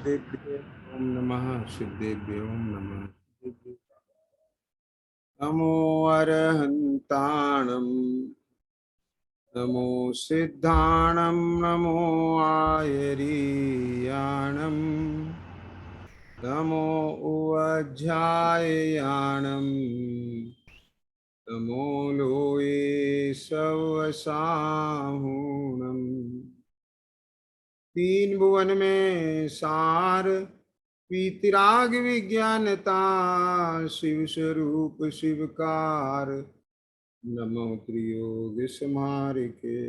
सिद्धेभ्यो ओम नमः। सिद्धेभ्यो ओम नमः। नमो अरहन्ताणं नमो सिद्धाणं नमो आयरीयाणं नमो उवज्झाययाणं नमो लोये सवसाहूणम्। तीन भुवन में सार पीतिराग विज्ञानता शिव स्वरूप शिवकार नमो त्रियोग समारिके।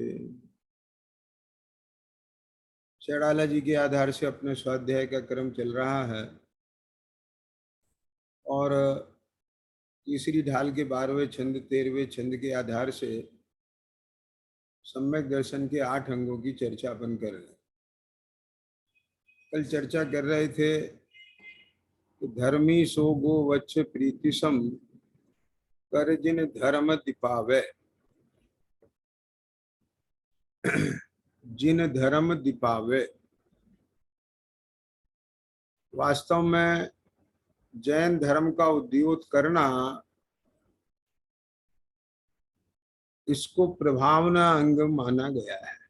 चड़ाला जी के आधार से अपने स्वाध्याय का क्रम चल रहा है और तीसरी ढाल के 12वें छंद 13वें छंद के आधार से सम्यक दर्शन के 8 अंगों की चर्चा अपन कर रहे हैं। कल चर्चा कर रहे थे धर्मी सो गो वच्छ प्रीतिसम कर जिन धर्म दीपावे। जिन धर्म दीपावे, वास्तव में जैन धर्म का उद्योत करना, इसको प्रभावना अंग माना गया है।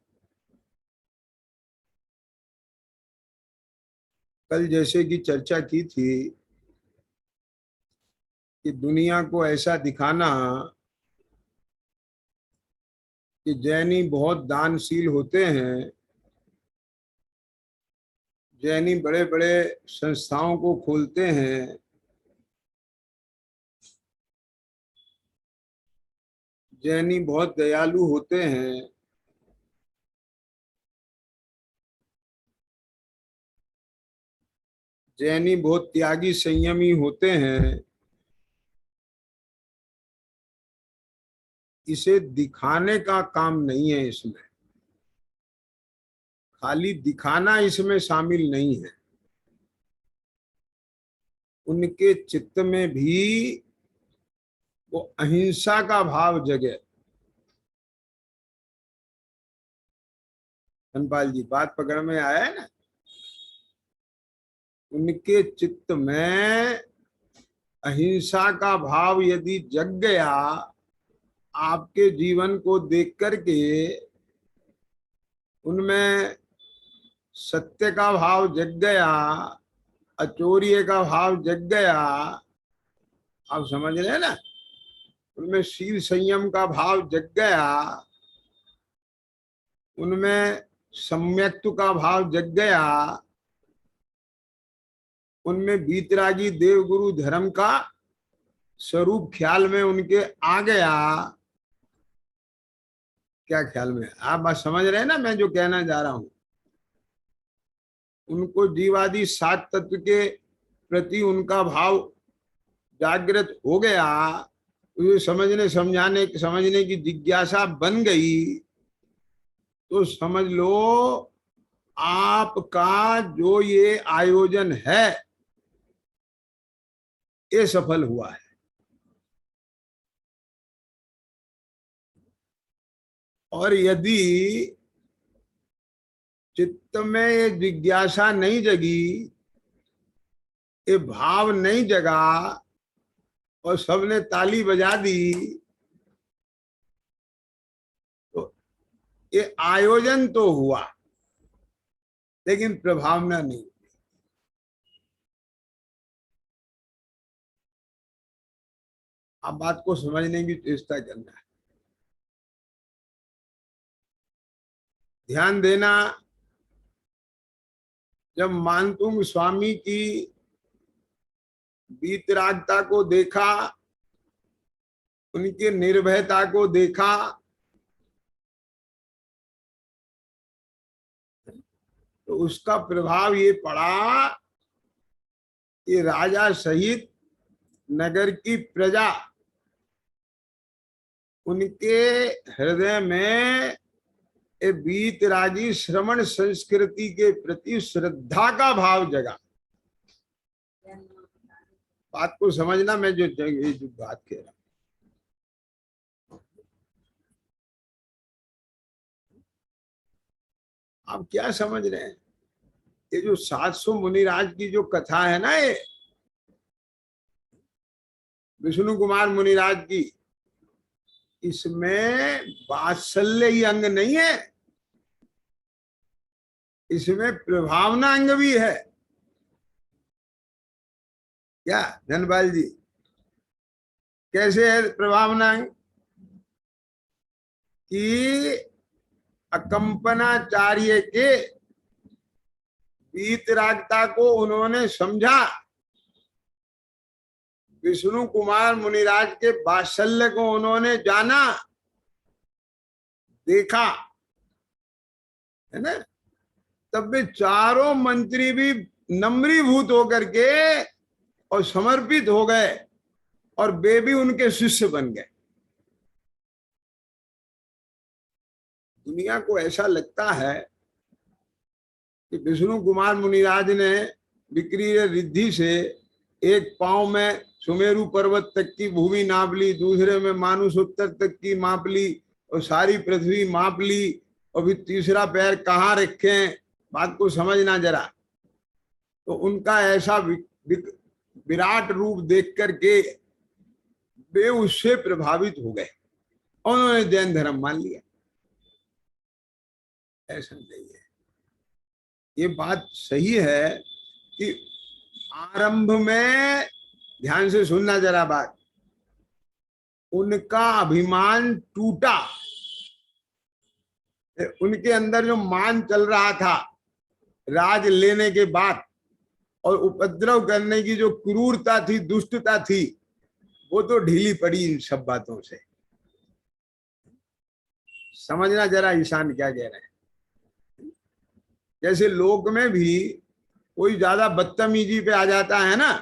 कल जैसे कि चर्चा की थी कि दुनिया को ऐसा दिखाना कि जैनी बहुत दानशील होते हैं, जैनी बड़े बड़े संस्थाओं को खोलते हैं, जैनी बहुत दयालु होते हैं, जैनी बहुत त्यागी संयमी होते हैं, इसे दिखाने का काम नहीं है। इसमें खाली दिखाना इसमें शामिल नहीं है। उनके चित्त में भी वो अहिंसा का भाव जगे। धनपाल जी, बात पकड़ में आया है ना? उनके चित्त में अहिंसा का भाव यदि जग गया, आपके जीवन को देख करके उनमें सत्य का भाव जग गया, अचौर्य का भाव जग गया, आप समझ रहे हैं ना? उनमें शील संयम का भाव जग गया, उनमें सम्यक्त्व का भाव जग गया, उनमें वीतरागी देवगुरु धर्म का स्वरूप ख्याल में उनके आ गया। क्या ख्याल में? आप बात समझ रहे हैं ना मैं जो कहना जा रहा हूं? उनको जीवादि सात तत्व के प्रति उनका भाव जागृत हो गया, उसे समझने की जिज्ञासा बन गई, तो समझ लो आपका जो ये आयोजन है ये सफल हुआ है। और यदि चित्त में ये जिज्ञासा नहीं जगी, ये भाव नहीं जगा और सबने ताली बजा दी, तो ये आयोजन तो हुआ लेकिन प्रभावना नहीं। आप बात को समझने की चेष्टा करना है, ध्यान देना। जब मानतुंग स्वामी की वीतरागता को देखा, उनकी निर्भयता को देखा, तो उसका प्रभाव ये पड़ा कि राजा सहित नगर की प्रजा उनके हृदय में वीतरागी श्रवण संस्कृति के प्रति श्रद्धा का भाव जगा। बात को समझना, मैं जो बात कह रहा हूं, आप क्या समझ रहे हैं? ये जो 700 मुनिराज की जो कथा है ना, ये विष्णु कुमार मुनिराज की, इसमें वात्सल्य ही अंग नहीं है, इसमें प्रभावना अंग भी है। क्या धनपाल जी, कैसे है प्रभावना अंग? कि अकंपनाचार्य के वीतरागता को उन्होंने समझा, विष्णु कुमार मुनिराज के वात्सल्य को उन्होंने जाना, देखा, है ना। तब वे चारों मंत्री भी नम्रीभूत होकर के और समर्पित हो गए, और वे भी उनके शिष्य बन गए। दुनिया को ऐसा लगता है कि विष्णु कुमार मुनिराज ने विक्रीय रिद्धि से एक पांव में सुमेरु पर्वत तक की भूमि नाप ली, दूसरे में मानुष उत्तर तक की माप ली, और सारी पृथ्वी माप ली, और फिर तीसरा पैर कहाँ रखे, बात को समझना जरा। तो उनका ऐसा विराट रूप देख करके वे उससे प्रभावित हो गए, उन्होंने जैन धर्म मान लिया। ऐसा नहीं है, ये बात सही है कि आरंभ में, ध्यान से सुनना जरा बात, उनका अभिमान टूटा, उनके अंदर जो मान चल रहा था राज लेने के बाद, और उपद्रव करने की जो क्रूरता थी, दुष्टता थी, वो तो ढीली पड़ी इन सब बातों से। समझना जरा ईशान क्या कह रहे हैं। जैसे लोक में भी कोई ज्यादा बदतमीजी पे आ जाता है ना,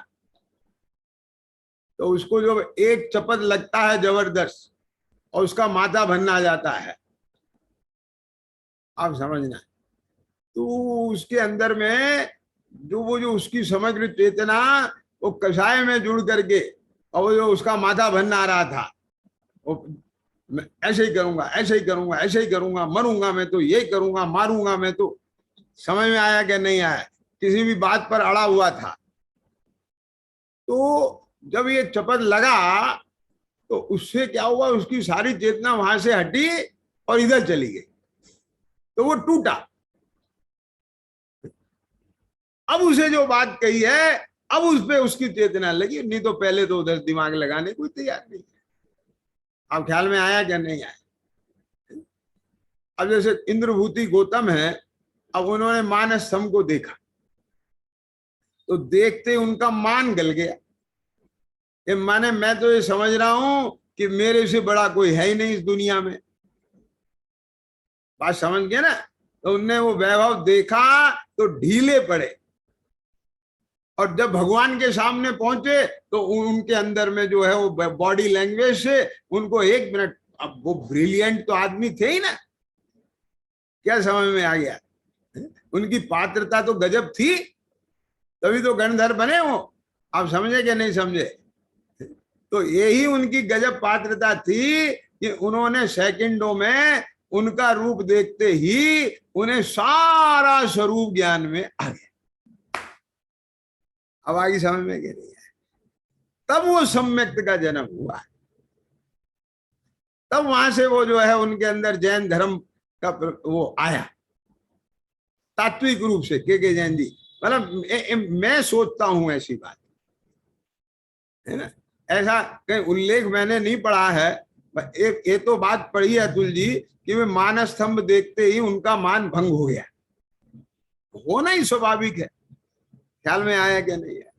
तो उसको जो एक चपत लगता है जबरदस्त, और उसका माथा भन्ना आ जाता है, आप समझना। तो उसके अंदर में जो उसकी समग्र चेतना वो कषाय में जुड़ करके, और जो उसका माथा भन्ना आ रहा था, वो ऐसे ही करूंगा, ऐसे ही करूंगा, ऐसे ही करूंगा, मरूंगा मैं तो, ये करूंगा, मारूंगा मैं तो। समझ में आया कि नहीं आया? किसी भी बात पर अड़ा हुआ था। तो जब ये चपत लगा, तो उससे क्या हुआ, उसकी सारी चेतना वहां से हटी और इधर चली गई, तो वो टूटा। अब उसे जो बात कही है, अब उस पे उसकी चेतना लगी, नहीं तो पहले तो उधर दिमाग लगाने कोई तैयार नहीं। अब ख्याल में आया क्या नहीं आया? अब जैसे इंद्रभूति गौतम है, अब उन्होंने मानस स्तंभ को देखा, तो देखते उनका मान गल गया कि माने मैं तो ये समझ रहा हूं कि मेरे से बड़ा कोई है ही नहीं इस दुनिया में। बात समझ गए ना? तो उनने वो वैभव देखा तो ढीले पड़े, और जब भगवान के सामने पहुंचे तो उनके अंदर में जो है वो बॉडी लैंग्वेज से उनको 1 मिनट, अब वो ब्रिलियंट तो आदमी थे ही ना, क्या समझ में आ गया? उनकी पात्रता तो गजब थी, तभी तो गणधर बने वो। आप समझे कि नहीं समझे? तो यही उनकी गजब पात्रता थी कि उन्होंने सेकंडों में उनका रूप देखते ही उन्हें सारा स्वरूप ज्ञान में आ गया। अब आगे समझ में क्या नहीं है? तब वो सम्यक्त का जन्म हुआ, तब वहां से वो जो है उनके अंदर जैन धर्म का वो आया तात्विक रूप से। के जैन जी, मतलब मैं सोचता हूं ऐसी बात है ना, ऐसा कहीं उल्लेख मैंने नहीं पढ़ा है। एक ये तो बात पढ़ी है अतुल जी कि वे मानस स्तंभ देखते ही उनका मान भंग हो गया, होना ही स्वाभाविक है। ख्याल में आया क्या नहीं है?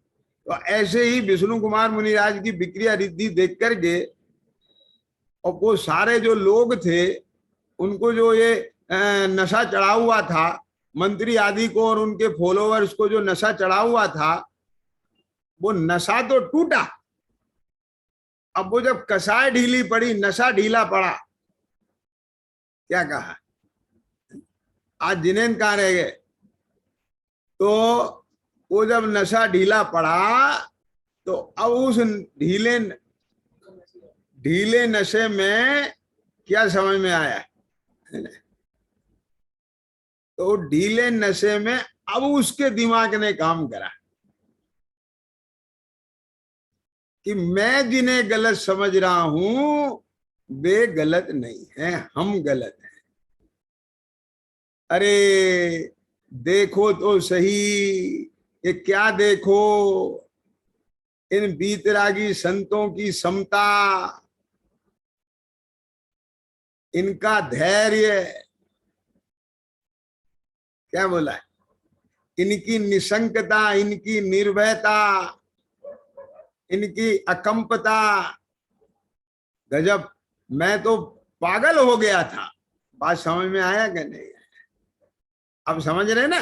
तो ऐसे ही विष्णु कुमार मुनिराज की विक्रिया रिद्धि देख करके, और वो सारे जो लोग थे उनको जो ये नशा चढ़ा हुआ था, मंत्री आदि को और उनके फॉलोअर्स को जो नशा चढ़ा हुआ था, वो नशा तो टूटा। अब वो जब कसाय ढीली पड़ी, नशा ढीला पड़ा, क्या कहा? आज जिनेन कहाँ रह गए? तो वो जब नशा ढीला पड़ा, तो अब उस ढीले नशे में क्या समझ में आया? तो ढीले नशे में अब उसके दिमाग ने काम करा कि मैं जिन्हें गलत समझ रहा हूं वे गलत नहीं है, हम गलत हैं। अरे देखो तो सही, ये क्या देखो, इन बीतरागी संतों की समता, इनका धैर्य, क्या बोला है, इनकी निशंकता, इनकी निर्भयता, इनकी अकंपता, गजब। मैं तो पागल हो गया था। बात समझ में आया कि नहीं? अब समझ रहे ना?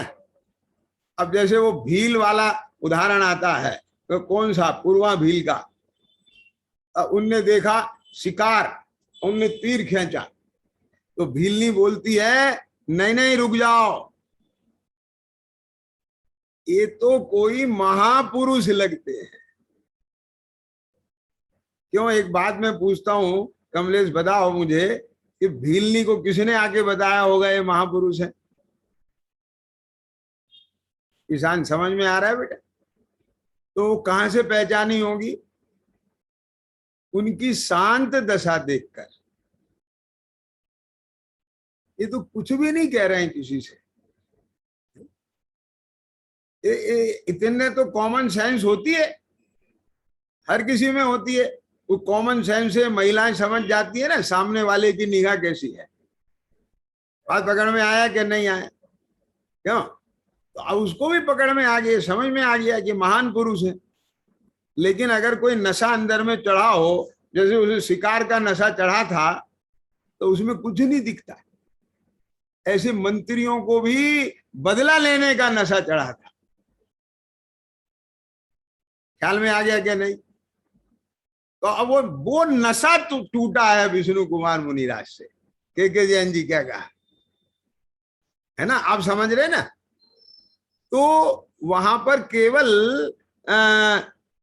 अब जैसे वो भील वाला उदाहरण आता है, तो कौन सा, पूर्वा भील का। उनने देखा शिकार, उनने तीर खींचा, तो भीलनी बोलती है नहीं नहीं रुक जाओ, ये तो कोई महापुरुष लगते हैं। क्यों, एक बात मैं पूछता हूं कमलेश, बताओ मुझे कि भीलनी को किसने आके बताया होगा ये महापुरुष है? किसान, समझ में आ रहा है बेटा? तो कहां से पहचानी होगी? उनकी शांत दशा देखकर। ये तो कुछ भी नहीं कह रहे हैं किसी से। इतने तो कॉमन सेंस होती है, हर किसी में होती है। वो कॉमन सेंस से महिलाएं समझ जाती है ना सामने वाले की निगाह कैसी है। बात पकड़ में आया कि नहीं आया? क्यों? तो अब उसको भी पकड़ में आ गया, समझ में आ गया कि महान पुरुष है। लेकिन अगर कोई नशा अंदर में चढ़ा हो, जैसे उसे शिकार का नशा चढ़ा था, तो उसमें कुछ नहीं दिखता। ऐसे मंत्रियों को भी बदला लेने का नशा चढ़ा था। ख्याल में आ गया क्या नहीं? तो अब वो नशा टूटा है विष्णु कुमार मुनिराज से। के जैन जी क्या कहा है ना, आप समझ रहे ना? तो वहां पर केवल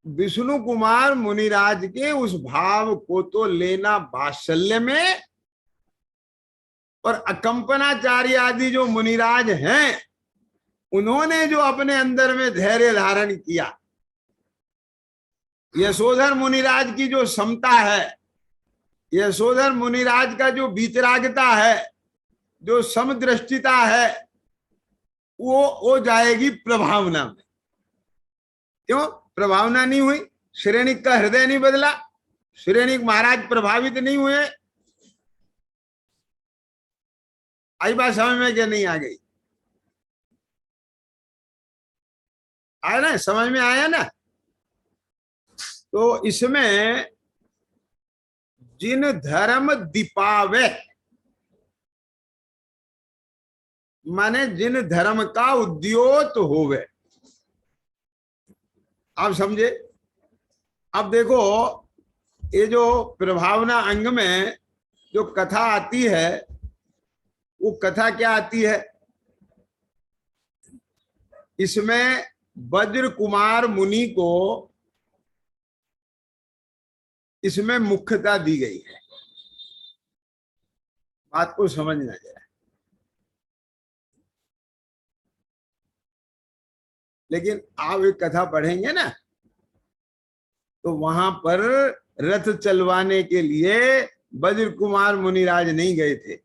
विष्णु कुमार मुनिराज के उस भाव को तो लेना वात्सल्य में, और अकंपनाचार्य आदि जो मुनिराज हैं, उन्होंने जो अपने अंदर में धैर्य धारण किया, यशोधर मुनिराज की जो समता है, यशोधर मुनिराज का जो वीतरागता है, जो समदृष्टिता है, वो जाएगी प्रभावना में। क्यों प्रभावना नहीं हुई? श्रेणिक का हृदय नहीं बदला, श्रेणिक महाराज प्रभावित नहीं हुए। आई बात समझ में क्या नहीं आ गई? आया ना, समझ में आया ना? तो इसमें जिन धर्म दीपावे, माने जिन धर्म का उद्योत होवे, आप समझे? अब देखो, ये जो प्रभावना अंग में जो कथा आती है, वो कथा क्या आती है? इसमें वज्र कुमार मुनि को इसमें मुख्यता दी गई है। बात को समझना जरा। लेकिन आप एक कथा पढ़ेंगे ना, तो वहां पर रथ चलवाने के लिए वज्र कुमार मुनिराज नहीं गए थे।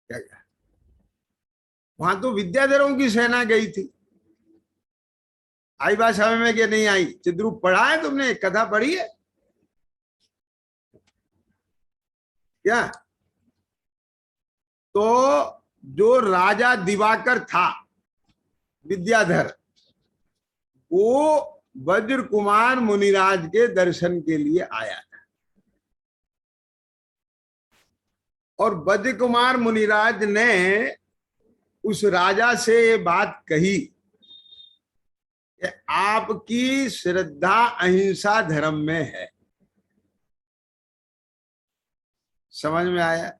क्या क्या? वहां तो विद्याधरों की सेना गई थी। आई बात समझ में कि नहीं आई? चिद्रूप पढ़ा है तुमने? कथा पढ़ी है क्या? तो जो राजा दिवाकर था, विद्याधर, वो वज्र कुमार मुनिराज के दर्शन के लिए आया था। और वज्र कुमार मुनिराज ने उस राजा से ये बात कही कि आपकी श्रद्धा अहिंसा धर्म में है। समझ में आया?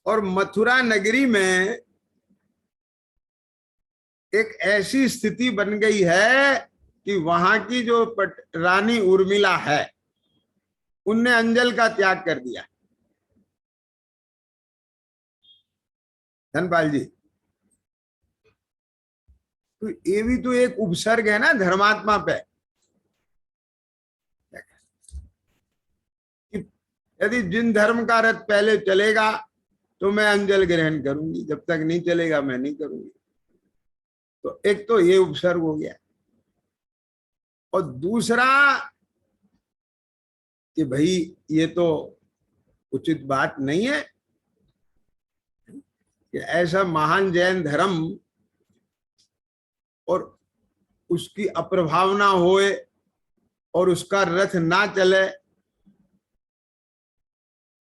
और मथुरा नगरी में एक ऐसी स्थिति बन गई है कि वहां की जो रानी उर्मिला है, उनने अंजल का त्याग कर दिया। धनपाल जी, तो ये भी तो एक उपसर्ग है ना धर्मात्मा पे, कि यदि जिन धर्म का रथ पहले चलेगा तो मैं अंजल ग्रहण करूंगी, जब तक नहीं चलेगा मैं नहीं करूंगी। तो एक तो ये उपसर्ग हो गया, और दूसरा कि भाई ये तो उचित बात नहीं है कि ऐसा महान जैन धर्म और उसकी अप्रभावना होए और उसका रथ ना चले।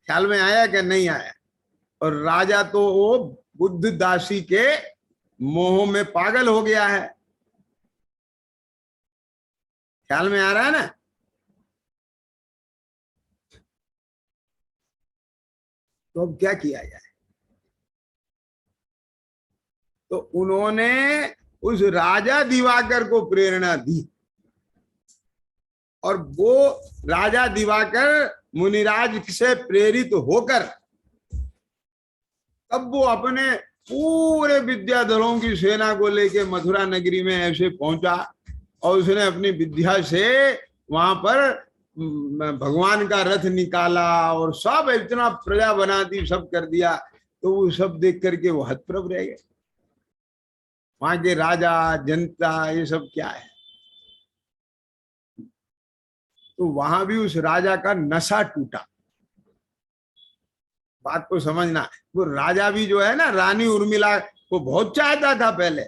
ख्याल में आया कि नहीं आया? और राजा तो वो बुद्ध दासी के मोह में पागल हो गया है। ख्याल में आ रहा है ना? तो अब क्या किया जाए? तो उन्होंने उस राजा दिवाकर को प्रेरणा दी, और वो राजा दिवाकर मुनिराज से प्रेरित होकर तब वो अपने पूरे विद्याधरों की सेना को लेके मथुरा नगरी में ऐसे पहुंचा, और उसने अपनी विद्या से वहां पर भगवान का रथ निकाला और सब इतना प्रजा बना दी, सब कर दिया। तो वो सब देख करके वो हतप्रभ रह गए। वहां के राजा जनता ये सब क्या है? तो वहां भी उस राजा का नशा टूटा। बात को समझना, वो राजा भी जो है ना, रानी उर्मिला को बहुत चाहता था पहले,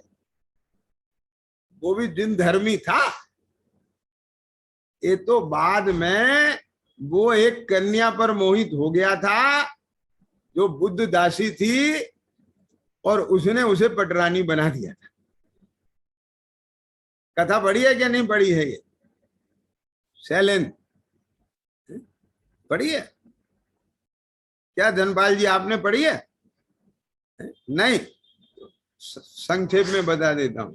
वो भी दिन धर्मी था। ये तो बाद में वो एक कन्या पर मोहित हो गया था जो बुद्ध दासी थी, और उसने उसे पटरानी बना दिया था। कथा पढ़ी है क्या नहीं पढ़ी है? ये शैलेंद्र पढ़ी है क्या? धनपाल जी आपने पढ़ी है? नहीं, संक्षेप में बता देता हूं।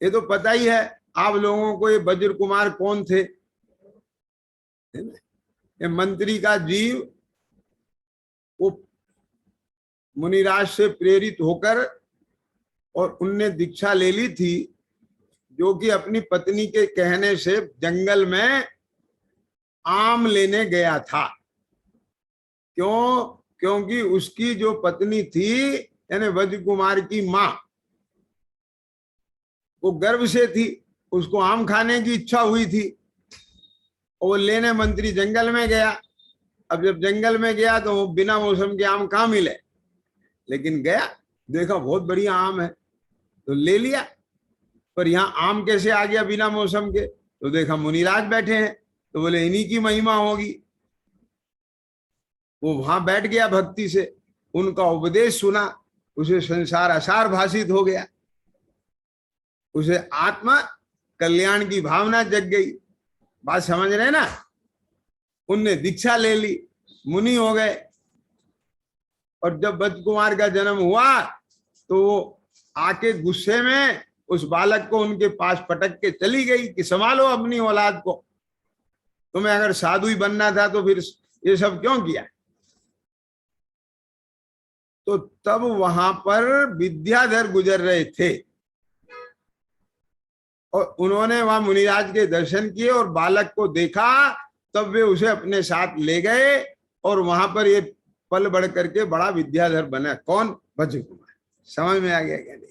ये तो पता ही है आप लोगों को, ये वज्र कुमार कौन थे? ये मंत्री का जीव, वो मुनिराज से प्रेरित होकर, और उनने दीक्षा ले ली थी, जो कि अपनी पत्नी के कहने से जंगल में आम लेने गया था। क्यों? क्योंकि उसकी जो पत्नी थी, यानी वज्र कुमार की माँ, वो गर्भ से थी, उसको आम खाने की इच्छा हुई थी, और वो लेने मंत्री जंगल में गया। अब जब जंगल में गया तो वो बिना मौसम के आम कहाँ मिले, लेकिन गया, देखा बहुत बढ़िया आम है तो ले लिया। पर यहाँ आम कैसे आ गया बिना मौसम के? तो देखा मुनिराज बैठे हैं, तो बोले इन्हीं की महिमा होगी। वो वहां बैठ गया भक्ति से, उनका उपदेश सुना, उसे संसार असार भाषित हो गया, उसे आत्मा कल्याण की भावना जग गई। बात समझ रहे ना? उनने दीक्षा ले ली, मुनि हो गए। और जब वज्र कुमार का जन्म हुआ तो वो आके गुस्से में उस बालक को उनके पास पटक के चली गई कि संभालो अपनी औलाद को, तुम्हें अगर साधु ही बनना था तो फिर ये सब क्यों किया? तो तब वहां पर विद्याधर गुजर रहे थे, और उन्होंने वहां मुनिराज के दर्शन किए और बालक को देखा, तब वे उसे अपने साथ ले गए, और वहां पर ये पल बढ़ करके बड़ा विद्याधर बना। कौन? वज्र कुमार। समझ में आ गया क्या? नहीं?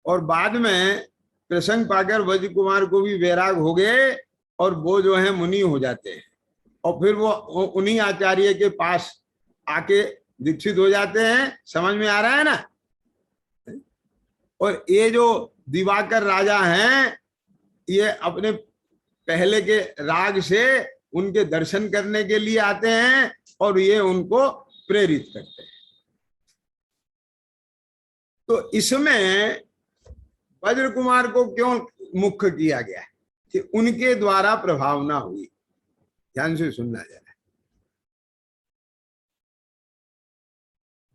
और बाद में प्रसंग पाकर वज्र कुमार को भी वैराग हो गए, और वो जो है मुनि हो जाते हैं, और फिर वो उन्हीं आचार्य के पास आके दीक्षित हो जाते हैं। समझ में आ रहा है ना? और ये जो दिवाकर राजा हैं, ये अपने पहले के राग से उनके दर्शन करने के लिए आते हैं, और ये उनको प्रेरित करते हैं। तो इसमें वज्र कुमार को क्यों मुख्य किया गया है? कि उनके द्वारा प्रभावना हुई। ध्यान से सुनना जरा।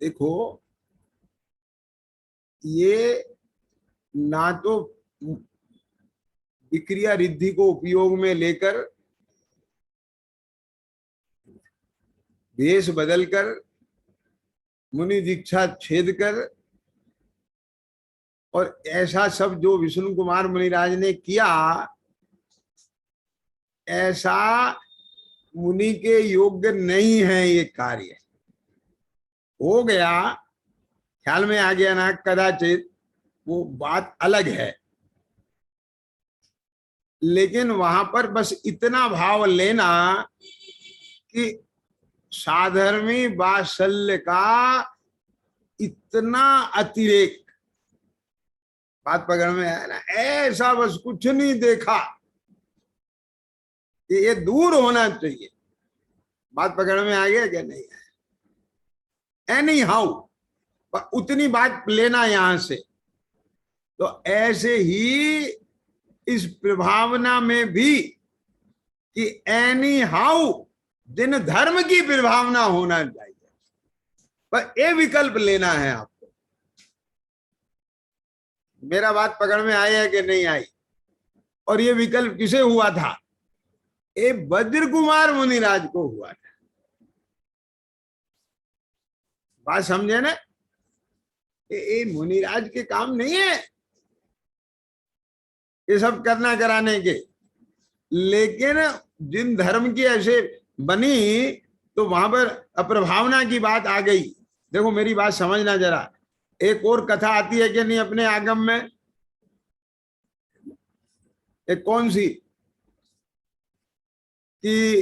देखो, ये ना तो विक्रिया रिद्धि को उपयोग में लेकर वेश बदलकर मुनि दीक्षा छेद कर और ऐसा सब जो विष्णु कुमार मुनिराज ने किया, ऐसा मुनि के योग्य नहीं है ये कार्य। हो गया, ख्याल में आ गया ना, कदाचित, वो बात अलग है। लेकिन वहां पर बस इतना भाव लेना कि साधर्मी वात्सल्य का इतना अतिरेक, बात पकड़ में आया ना, ऐसा बस कुछ नहीं देखा कि ये दूर होना चाहिए। बात पकड़ में आ गया क्या नहीं आया? एनी हाउ उतनी बात लेना यहां से। तो ऐसे ही इस प्रभावना में भी कि एनी हाउ दिन धर्म की प्रभावना होना चाहिए, पर ये विकल्प लेना है आपको। मेरा बात पकड़ में आया है कि नहीं आई? और ये विकल्प किसे हुआ था? ये वज्र कुमार मुनिराज को हुआ था। बात समझे ना? ये मुनिराज के काम नहीं है ये सब करना कराने के। लेकिन जिन धर्म की ऐसे बनी तो वहां पर अप्रभावना की बात आ गई। देखो मेरी बात समझना जरा। एक और कथा आती है कि नहीं अपने आगम में? एक कौन सी? कि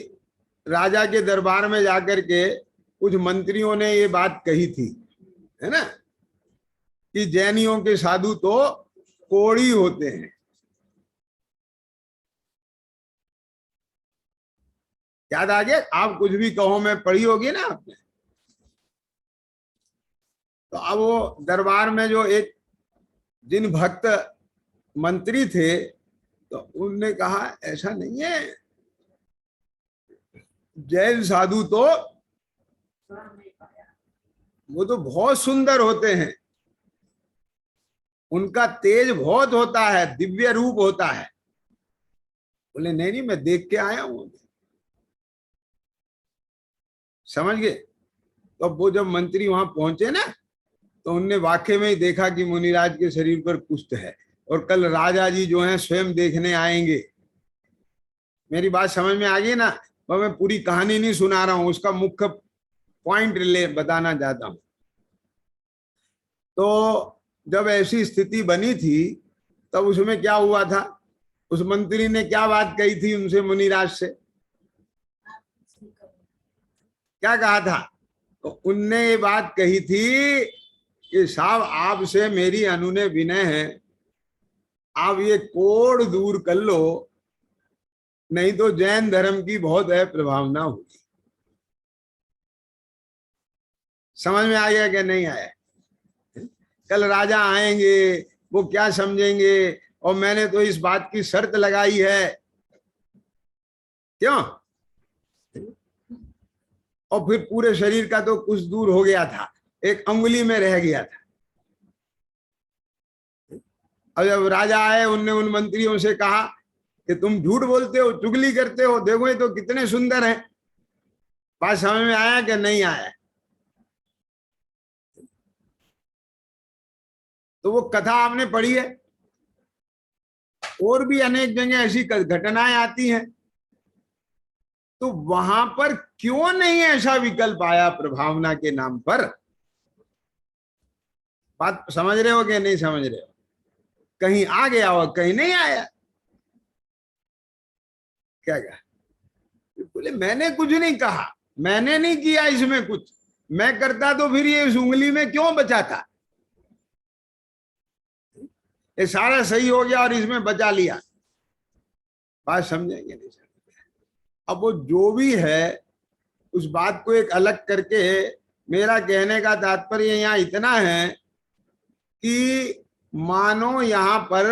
राजा के दरबार में जाकर के कुछ मंत्रियों ने ये बात कही थी, है ना, कि जैनियों के साधु तो कोड़ी होते हैं। याद आ गया? आप कुछ भी कहो, मैं पढ़ी होगी ना आपने। तो अब वो दरबार में जो एक जिन भक्त मंत्री थे, तो उनने कहा ऐसा नहीं है, जैन साधु तो वो तो बहुत सुंदर होते हैं, उनका तेज बहुत होता है, दिव्य रूप होता है। बोले नहीं नहीं, मैं देख के आया हूं। समझ गए? तो अब वो जब मंत्री वहां पहुंचे ना, तो उनने वाकई में ही देखा कि मुनिराज के शरीर पर कुष्ठ है, और कल राजा जी जो हैं स्वयं देखने आएंगे। मेरी बात समझ में आ गई ना? वह मैं पूरी कहानी नहीं सुना रहा हूं, उसका मुख्य पॉइंट ले बताना चाहता हूं। तो जब ऐसी स्थिति बनी थी, तब उसमें क्या हुआ था? उस मंत्री ने क्या बात कही थी उनसे, मुनिराज से क्या कहा था? तो उनने ये बात कही थी कि साहब आपसे मेरी अनुनय विनय है, आप ये कोड़ दूर कर लो, नहीं तो जैन धर्म की बहुत है प्रभावना होगी। समझ में आ गया कि नहीं आया? कल राजा आएंगे, वो क्या समझेंगे, और मैंने तो इस बात की शर्त लगाई है, क्यों? और फिर पूरे शरीर का तो कुछ दूर हो गया था, एक अंगुली में रह गया था। अब जब राजा आए, उनने उन मंत्रियों से कहा कि तुम झूठ बोलते हो, चुगली करते हो, देखो ये तो कितने सुंदर हैं। बात समझ में आया कि नहीं आया? तो वो कथा आपने पढ़ी है, और भी अनेक जगह ऐसी घटनाएं आती हैं। तो वहां पर क्यों नहीं ऐसा विकल्प आया प्रभावना के नाम पर? बात समझ रहे हो कि नहीं समझ रहे हो? कहीं आ गया हो, कहीं नहीं आया। क्या कहा? बोले मैंने कुछ नहीं कहा, मैंने नहीं किया इसमें कुछ, मैं करता तो फिर ये इस उंगली में क्यों बचा था? ये सारा सही हो गया और इसमें बचा लिया। बात समझेंगे नहीं समझेंगे? अब वो जो भी है, उस बात को एक अलग करके, मेरा कहने का तात्पर्य यहाँ इतना है कि मानो यहाँ पर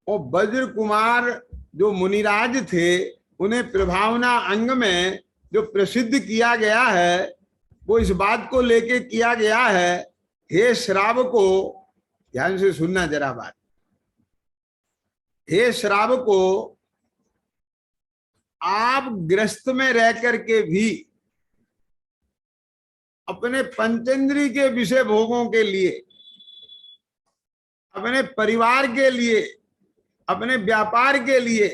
वो वज्र कुमार जो मुनिराज थे, उन्हें प्रभावना अंग में जो प्रसिद्ध किया गया है, वो इस बात को लेके किया गया है, हे श्रावको, ध्यान से सुनना जरा बात, हे श्रावको, आप ग्रस्त में रह करके भी अपने पंचेंद्री के विषय भोगों के लिए, अपने परिवार के लिए, अपने व्यापार के लिए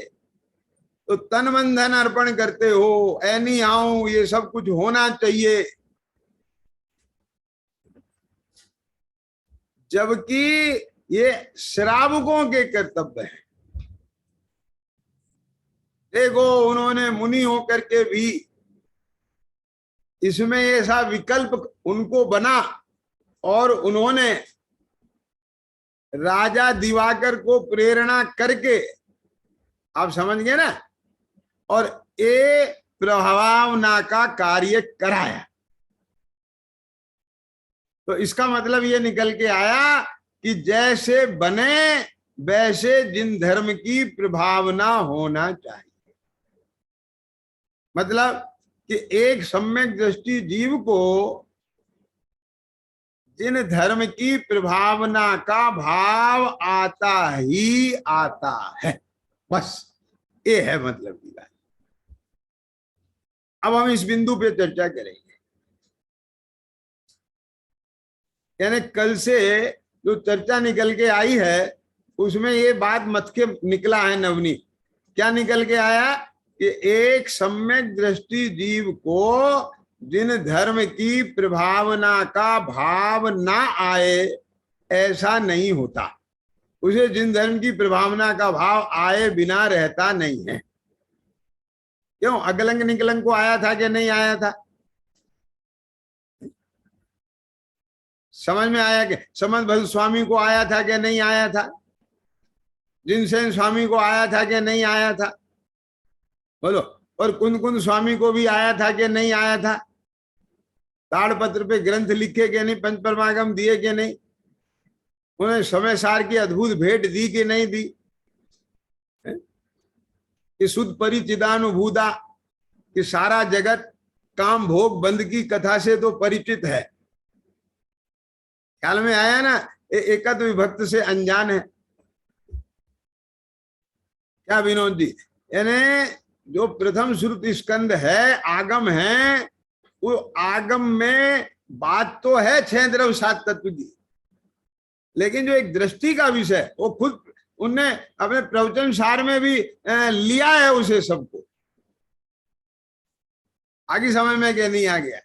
तो तन मन धन अर्पण करते हो, एनी हाउ ये सब कुछ होना चाहिए, जबकि ये श्रावकों के कर्तव्य है। देखो उन्होंने मुनि होकर के भी इसमें ऐसा विकल्प उनको बना और उन्होंने राजा दिवाकर को प्रेरणा करके, आप समझ गए ना, और ये प्रभावना का कार्य कराया। तो इसका मतलब ये निकल के आया कि जैसे बने वैसे जिन धर्म की प्रभावना होना चाहिए। मतलब कि एक सम्यक दृष्टि जीव को जिन धर्म की प्रभावना का भाव आता ही आता है, बस ये है मतलब की बात। अब हम इस बिंदु पे चर्चा करेंगे। यानी कल से जो चर्चा निकल के आई है उसमें ये बात मत के निकला है नवनीत। क्या निकल के आया कि एक सम्यक दृष्टि जीव को जिन धर्म की प्रभावना का भाव ना आए ऐसा नहीं होता, उसे जिन धर्म की प्रभावना का भाव आए बिना रहता नहीं है। क्यों? अगलंग निकलंग को आया था कि नहीं आया था? समझ में आया कि समझ भल स्वामी को आया था कि नहीं आया था? जिनसेन स्वामी को आया था कि नहीं आया था? बोलो। और कुंद कुंद स्वामी को भी आया था कि नहीं आया था? ताड़पत्र पे ग्रंथ लिखे कि नहीं? पंच परमागम दिए कि नहीं? उन्हें समय सार की अद्भुत भेंट दी कि नहीं दी? कि शुद्ध परिचिदानुभूता कि सारा जगत काम भोग बंद की कथा से तो परिचित है। ख्याल में आया ना? एकत विभक्त से अनजान है। क्या विनोद जी? यानी जो प्रथम श्रुति स्कंद है, आगम है, वो आगम में बात तो है 6 द्रव्य 7 तत्व की, लेकिन जो एक दृष्टि का विषय वो खुद उनने अपने प्रवचन सार में भी लिया है उसे सबको। आगे समय में क्या नहीं आ गया?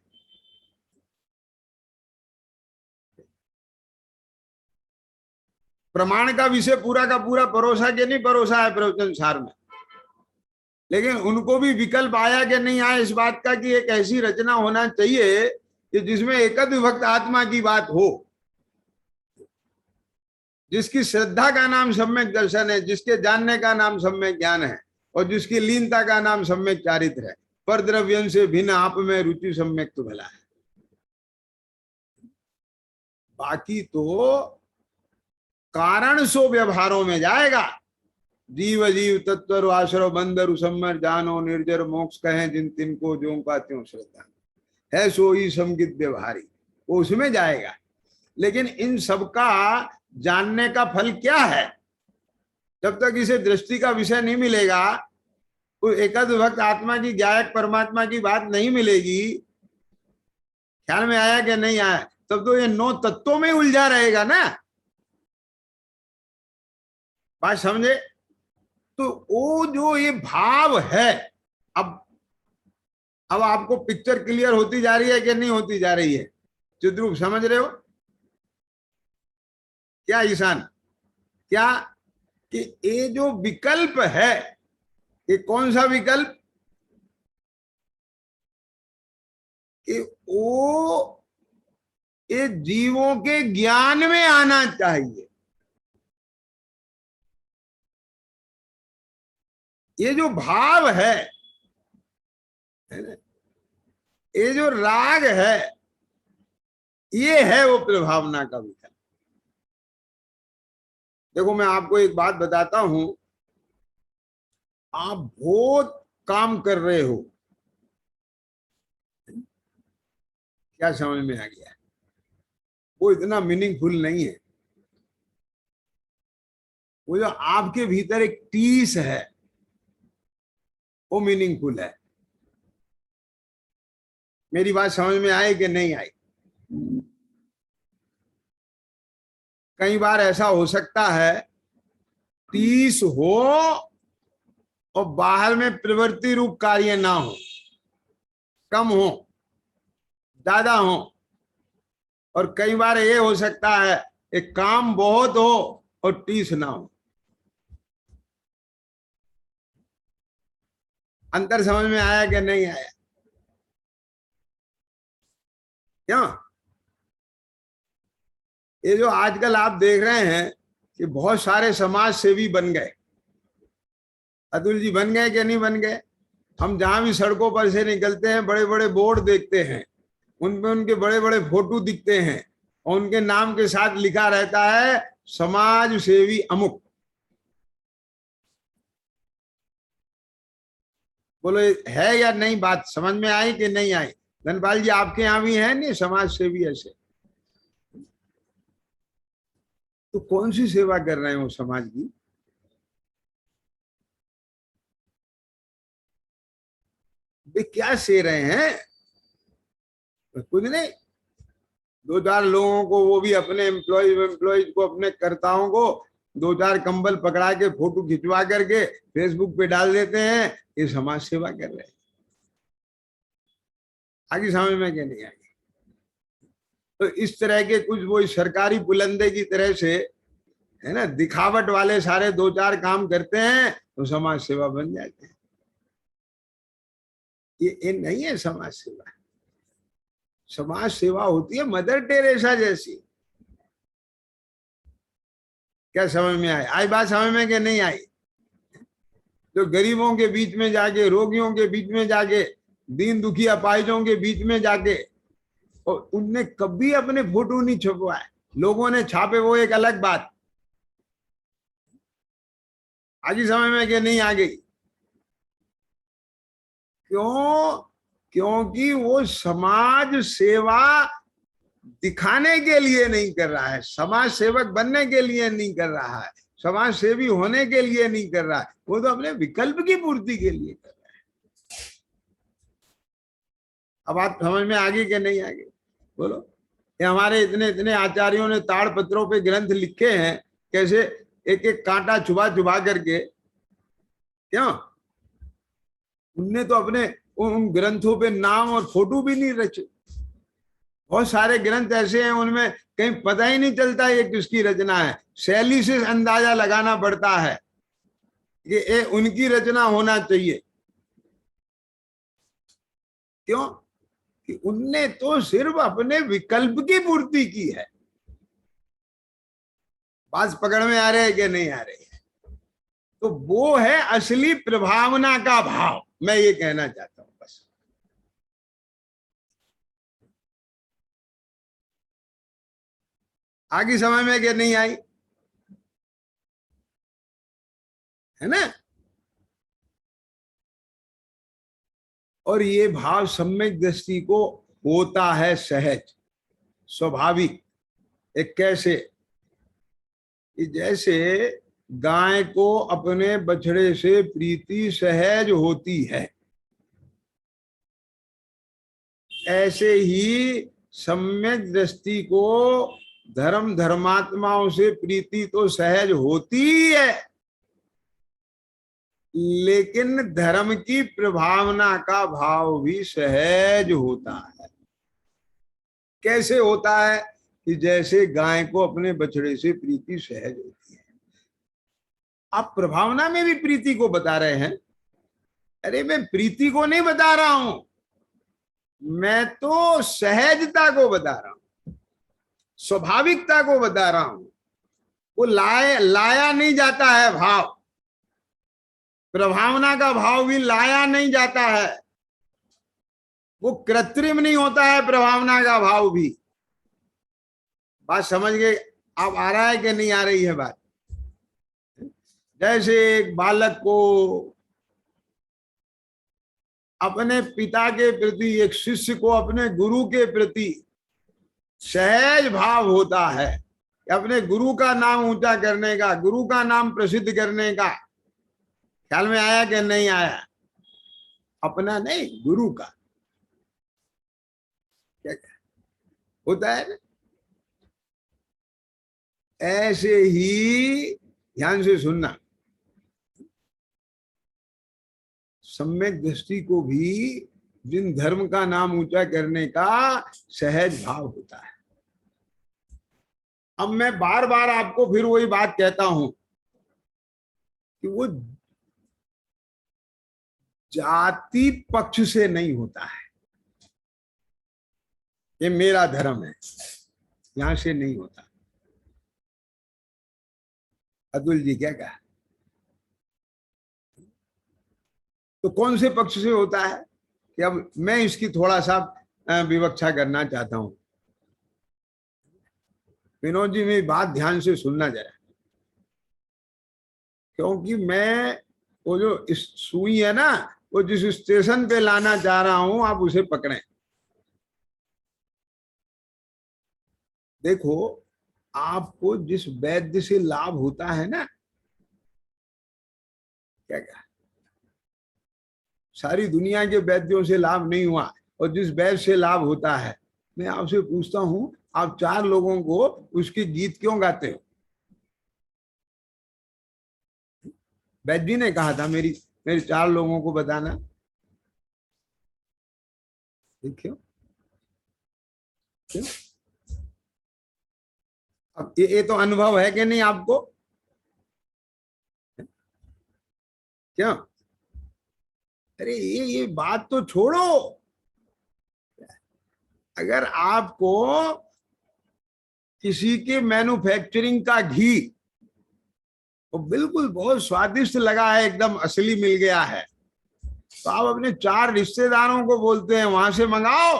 प्रमाण का विषय पूरा का पूरा परोसा के नहीं परोसा है प्रवचन सार में, लेकिन उनको भी विकल्प आया कि नहीं आया इस बात का कि एक ऐसी रचना होना चाहिए कि जिसमें एकत विभक्त आत्मा की बात हो, जिसकी श्रद्धा का नाम सम्यक दर्शन है, जिसके जानने का नाम सम्यक ज्ञान है, और जिसकी लीनता का नाम सम्यक चारित्र है। पर द्रव्यन से भिन्न आप में रुचि सम्यक तो भला है। बाकी तो कारण सो व्यवहारों में जाएगा। जीव जीव तत्व आश्रव बंदर उसमर जानो निर्जर मोक्ष कहें जिन तिनको जो का त्यों श्रद्धा है सोई समगित व्यवहारी, वो उसमें जाएगा। लेकिन इन सबका जानने का फल क्या है? जब तक इसे दृष्टि का विषय नहीं मिलेगा, तो एकद विभक्त आत्मा की ज्ञायक परमात्मा की बात नहीं मिलेगी। ख्याल में आया कि नहीं आया? तब तो ये 9 तत्वों में उलझा रहेगा ना। बात समझे? तो वो जो ये भाव है, अब आपको पिक्चर क्लियर होती जा रही है कि नहीं होती जा रही है? चिद्रूप समझ रहे हो क्या ईशान? क्या कि ये जो विकल्प है, ये कौन सा विकल्प? कि वो ये जीवों के ज्ञान में आना चाहिए। ये जो भाव है, ये जो राग है, ये है वो प्रभावना का विकल्प। देखो मैं आपको एक बात बताता हूं, आप बहुत काम कर रहे हो, क्या समझ में आ गया? वो इतना मीनिंगफुल नहीं है। वो जो आपके भीतर एक टीस है वो मीनिंगफुल है। मेरी बात समझ में आई कि नहीं आई? कई बार ऐसा हो सकता है 30 हो और बाहर में प्रवृत्ति रूप कार्य ना हो, कम हो ज्यादा हो। और कई बार ये हो सकता है एक काम बहुत हो और 30 ना हो। अंतर समझ में आया कि नहीं आया? क्या ये जो आजकल आप देख रहे हैं कि बहुत सारे समाज सेवी बन गए, अतुल जी बन गए कि नहीं बन गए? हम जहां भी सड़कों पर से निकलते हैं बड़े बड़े बोर्ड देखते हैं, उनमें उनके बड़े बड़े फोटो दिखते हैं और उनके नाम के साथ लिखा रहता है समाज सेवी अमुक। बोलो है या नहीं? बात समझ में आई कि नहीं आई? धनपाल जी आपके यहाँ भी है नहीं समाज सेवी ऐसे? तो कौन सी सेवा कर रहे हो समाज की? वे क्या से रहे हैं? कुछ नहीं, 2-4 लोगों को, वो भी अपने एम्प्लॉयज को, अपने कर्ताओं को 2-4 कंबल पकड़ा के फोटो खिंचवा करके फेसबुक पे डाल देते हैं, ये समाज सेवा कर रहे हैं। आगे समझ में क्या नहीं आएगी? तो इस तरह के कुछ वो सरकारी बुलंदे की तरह से है ना, दिखावट वाले सारे 2-4 काम करते हैं तो समाज सेवा बन जाते हैं। ये नहीं है समाज सेवा। समाज सेवा होती है मदर टेरेसा जैसी। क्या समझ में आई? आई बात समझ में कि नहीं आई? जो गरीबों के बीच में जाके, रोगियों के बीच में जाके, दीन दुखी अपाहिजों के बीच में जाके, और उनने कभी अपने फोटो नहीं छपवाए। लोगों ने छापे वो एक अलग बात। आगे समझ में कि नहीं आ गई? क्यों? क्योंकि वो समाज सेवा दिखाने के लिए नहीं कर रहा है, समाज सेवक बनने के लिए नहीं कर रहा है, समाज सेवी होने के लिए नहीं कर रहा है, वो तो अपने विकल्प की पूर्ति के लिए कर रहा है। अब आप समझ में आ गई कि नहीं आ गई? बोलो। ये हमारे इतने इतने आचार्यों ने ताड़ पत्रों पे ग्रंथ लिखे हैं, कैसे एक एक कांटा चुबा चुबा करके। क्यों? उनने तो अपने उन ग्रंथों पे नाम और फोटो भी नहीं रचे। बहुत सारे ग्रंथ ऐसे हैं उनमें कहीं पता ही नहीं चलता ये किसकी रचना है। शैली से अंदाजा लगाना पड़ता है कि ये उनकी रचना होना चाहिए। क्यों? कि उनने तो सिर्फ अपने विकल्प की पूर्ति की है। बात पकड़ में आ रहे है कि नहीं आ रही है? तो वो है असली प्रभावना का भाव, मैं ये कहना चाहता हूं बस। आगे समय में कि नहीं आई? है ना? और ये भाव सम्यक दृष्टि को होता है सहज, स्वाभाविक। एक कैसे? जैसे गाय को अपने बछड़े से प्रीति सहज होती है, ऐसे ही सम्यक दृष्टि को धर्म धर्मात्माओं से प्रीति तो सहज होती है, लेकिन धर्म की प्रभावना का भाव भी सहज होता है। कैसे होता है? कि जैसे गाय को अपने बछड़े से प्रीति सहज होती है। आप प्रभावना में भी प्रीति को बता रहे हैं। अरे मैं प्रीति को नहीं बता रहा हूं, मैं तो सहजता को बता रहा हूं, स्वाभाविकता को बता रहा हूं। वो लाया नहीं जाता है भाव, प्रभावना का भाव भी लाया नहीं जाता है, वो कृत्रिम नहीं होता है प्रभावना का भाव भी। बात समझ गए? आप आ रहा है कि नहीं आ रही है बात? जैसे एक बालक को अपने पिता के प्रति, एक शिष्य को अपने गुरु के प्रति सहज भाव होता है, अपने गुरु का नाम ऊंचा करने का, गुरु का नाम प्रसिद्ध करने का। ख्याल में आया कि नहीं आया? अपना नहीं, गुरु का। क्या होता है ना, ऐसे ही ध्यान से सुनना, सम्यक दृष्टि को भी जिन धर्म का नाम ऊंचा करने का सहज भाव होता है। अब मैं बार बार आपको फिर वही बात कहता हूं कि वो जाति पक्ष से नहीं होता है, ये मेरा धर्म है, यहां से नहीं होता। अतुल जी क्या कहा? तो कौन से पक्ष से होता है? कि अब मैं इसकी थोड़ा सा विवक्षा करना चाहता हूं। विनोद जी मेरी बात ध्यान से सुनना जरा, क्योंकि मैं वो जो इस सुई है ना, वो जिस स्टेशन पे लाना चाह रहा हूं आप उसे पकड़ें। देखो, आपको जिस वैद्य से लाभ होता है ना, क्या क्या सारी दुनिया के वैद्यों से लाभ नहीं हुआ, और जिस वैद्य से लाभ होता है, मैं आपसे पूछता हूं, आप 4 लोगों को उसके गीत क्यों गाते हो? वैद्य जी ने कहा था मेरी मेरे 4 लोगों को बताना। देखियो, क्यों? अब ये तो अनुभव है कि नहीं आपको? क्या? अरे ये बात तो छोड़ो। अगर आपको किसी के मैन्युफैक्चरिंग का घी वो बिल्कुल बहुत स्वादिष्ट लगा है, एकदम असली मिल गया है, तो आप अपने 4 रिश्तेदारों को बोलते हैं वहां से मंगाओ।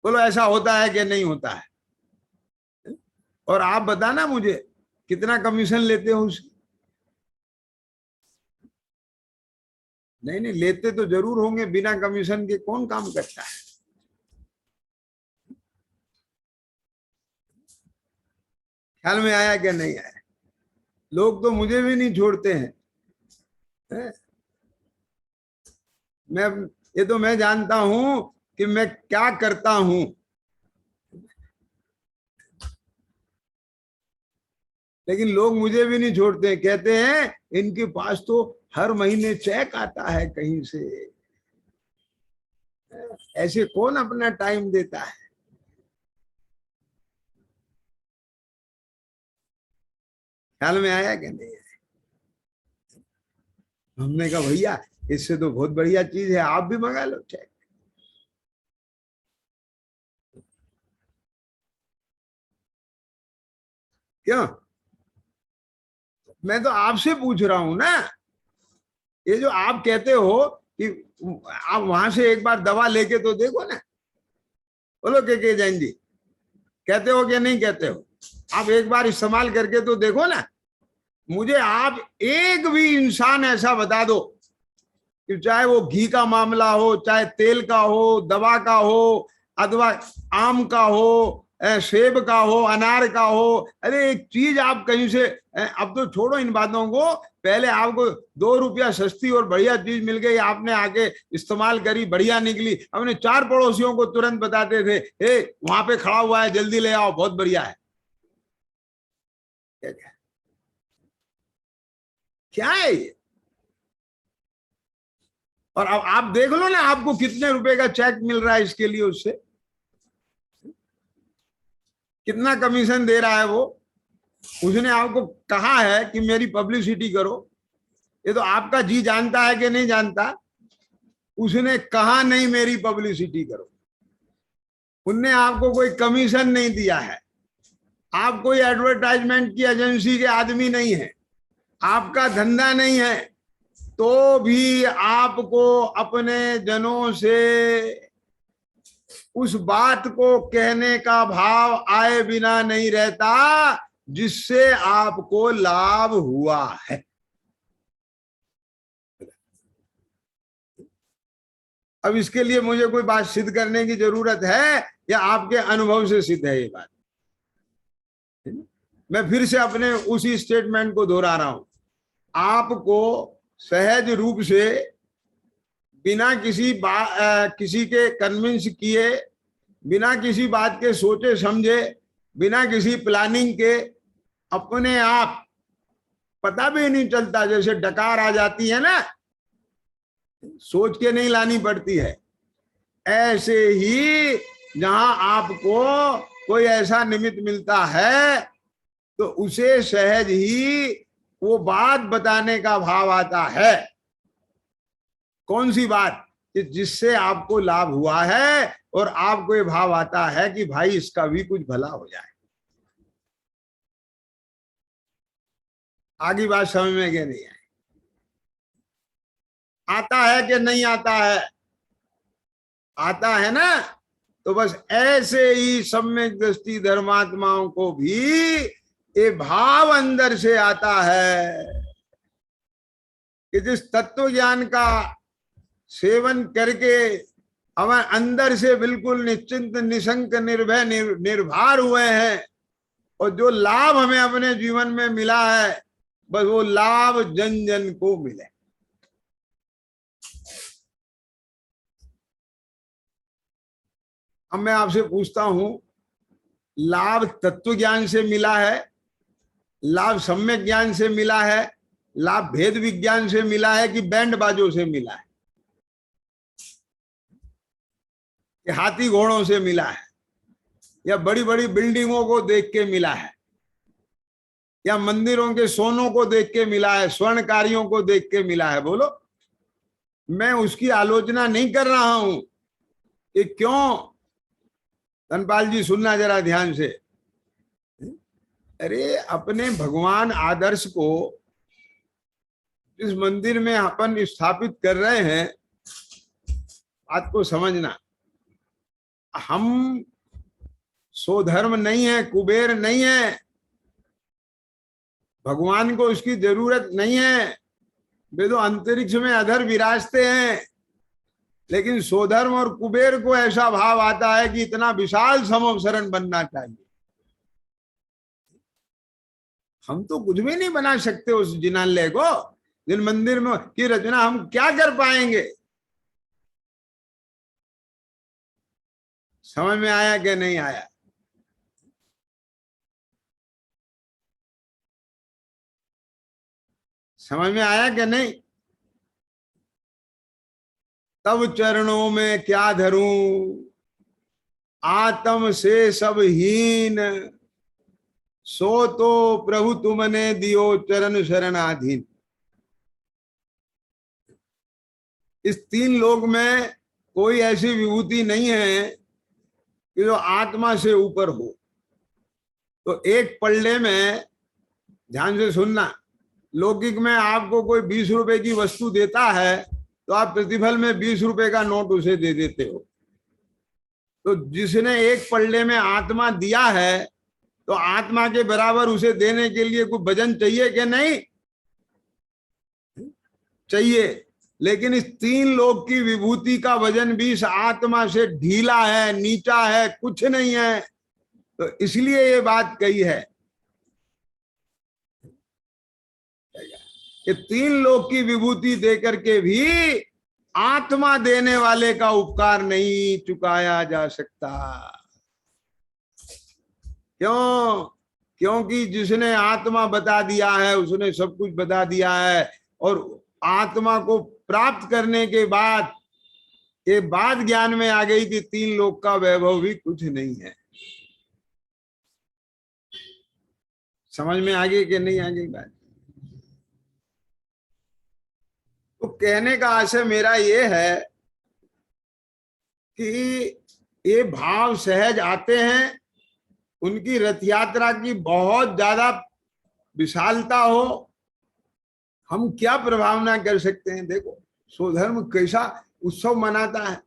बोलो ऐसा होता है कि नहीं होता है? और आप बताना मुझे कितना कमीशन लेते हो उसकी? नहीं नहीं, लेते तो जरूर होंगे, बिना कमीशन के कौन काम करता है? ख्याल में आया कि नहीं आया? लोग तो मुझे भी नहीं छोड़ते हैं, है? मैं ये तो मैं जानता हूं कि मैं क्या करता हूं, लेकिन लोग मुझे भी नहीं छोड़ते हैं। कहते हैं इनके पास तो हर महीने चेक आता है कहीं से, ऐसे कौन अपना टाइम देता है? ख्याल में आया कि नहीं आया? हमने कहा भैया इससे तो बहुत बढ़िया चीज है, आप भी मंगा लो चेक। क्यों? मैं तो आपसे पूछ रहा हूं ना, ये जो आप कहते हो कि आप वहां से एक बार दवा लेके तो देखो ना। बोलो के जैन जी, कहते हो कि नहीं कहते हो? आप एक बार इस्तेमाल करके तो देखो ना। मुझे आप एक भी इंसान ऐसा बता दो कि चाहे वो घी का मामला हो, चाहे तेल का हो, दवा का हो, अथवा आम का हो, सेब का हो, अनार का हो, अरे एक चीज आप कहीं से, अब तो छोड़ो इन बातों को, पहले आपको 2 रुपया सस्ती और बढ़िया चीज मिल गई, आपने आके इस्तेमाल करी, बढ़िया निकली, अपने 4 पड़ोसियों को तुरंत बताते थे, हे वहां पे खड़ा हुआ है जल्दी ले आओ बहुत बढ़िया है। क्या है ये? और अब आप देख लो ना आपको कितने रुपए का चेक मिल रहा है इसके लिए, उससे कितना कमीशन दे रहा है वो। उसने आपको कहा है कि मेरी पब्लिसिटी करो, ये तो आपका जी जानता है कि नहीं जानता। उसने कहा नहीं मेरी पब्लिसिटी करो, उनने आपको कोई कमीशन नहीं दिया है, आप कोई एडवर्टाइजमेंट की एजेंसी के आदमी नहीं है, आपका धंधा नहीं है, तो भी आपको अपने जनों से उस बात को कहने का भाव आए बिना नहीं रहता जिससे आपको लाभ हुआ है। अब इसके लिए मुझे कोई बात सिद्ध करने की जरूरत है या आपके अनुभव से सिद्ध है ये बात? मैं फिर से अपने उसी स्टेटमेंट को दोहरा रहा हूं, आपको सहज रूप से बिना किसी के कन्विंस किए, बिना किसी बात के सोचे समझे, बिना किसी प्लानिंग के अपने आप पता भी नहीं चलता, जैसे डकार आ जाती है ना, सोच के नहीं लानी पड़ती है, ऐसे ही जहां आपको कोई ऐसा निमित्त मिलता है तो उसे सहज ही वो बात बताने का भाव आता है। कौन सी बात? कि जिससे आपको लाभ हुआ है और आपको ये भाव आता है कि भाई इसका भी कुछ भला हो जाए। आगे बात समझ में क्या नहीं है? आता है कि नहीं आता है? आता है ना। तो बस ऐसे ही सम्यक दृष्टि धर्मात्माओं को भी ये भाव अंदर से आता है कि जिस तत्व ज्ञान का सेवन करके हम अंदर से बिल्कुल निश्चिंत, निशंक, निर्भय, निर्भर हुए हैं, और जो लाभ हमें अपने जीवन में मिला है बस वो लाभ जन जन को मिले। अब मैं आपसे पूछता हूं, लाभ तत्व ज्ञान से मिला है, लाभ सम्यक ज्ञान से मिला है, लाभ भेद विज्ञान से मिला है कि बैंड बाजों से मिला है, कि हाथी घोड़ों से मिला है, या बड़ी बड़ी बिल्डिंगों को देख के मिला है, या मंदिरों के सोनों को देख के मिला है, स्वर्णकारियों को देख के मिला है? बोलो। मैं उसकी आलोचना नहीं कर रहा हूं कि क्यों। धनपाल जी सुनना जरा ध्यान से। अरे अपने भगवान आदर्श को इस मंदिर में अपन स्थापित कर रहे हैं, बात को समझना। हम स्वधर्म नहीं है, कुबेर नहीं है, भगवान को उसकी जरूरत नहीं है, वे तो अंतरिक्ष में अधर विराजते हैं। लेकिन स्वधर्म और कुबेर को ऐसा भाव आता है कि इतना विशाल समवसरण बनना चाहिए। हम तो कुछ भी नहीं बना सकते उस जिनालय को, जिन मंदिर में की रचना हम क्या कर पाएंगे? समझ में आया कि नहीं आया? समझ में आया कि नहीं? तब चरणों में क्या धरूं, आत्म से सब हीन, सो तो प्रभु तुमने दियो चरण शरणाधीन। इस तीन लोक में कोई ऐसी विभूति नहीं है कि जो आत्मा से ऊपर हो। तो एक पल्ले में, ध्यान से सुनना, लौकिक में आपको कोई 20 रुपए की वस्तु देता है तो आप प्रतिफल में 20 रुपए का नोट उसे दे देते हो। तो जिसने एक पल्ले में आत्मा दिया है तो आत्मा के बराबर उसे देने के लिए कोई वजन चाहिए कि नहीं चाहिए? लेकिन इस तीन लोक की विभूति का वजन भी इस आत्मा से ढीला है, नीचा है, कुछ नहीं है। तो इसलिए ये बात कही है कि तीन लोक की विभूति देकर के भी आत्मा देने वाले का उपकार नहीं चुकाया जा सकता। क्यों? क्योंकि जिसने आत्मा बता दिया है उसने सब कुछ बता दिया है, और आत्मा को प्राप्त करने के बाद ये बात ज्ञान में आ गई कि तीन लोक का वैभव भी कुछ नहीं है। समझ में आ गई कि नहीं आ गई बात? तो कहने का आशय मेरा ये है कि ये भाव सहज आते हैं, उनकी रथ यात्रा की बहुत ज्यादा विशालता हो, हम क्या प्रभावना कर सकते हैं? देखो स्वधर्म कैसा उत्सव मनाता है,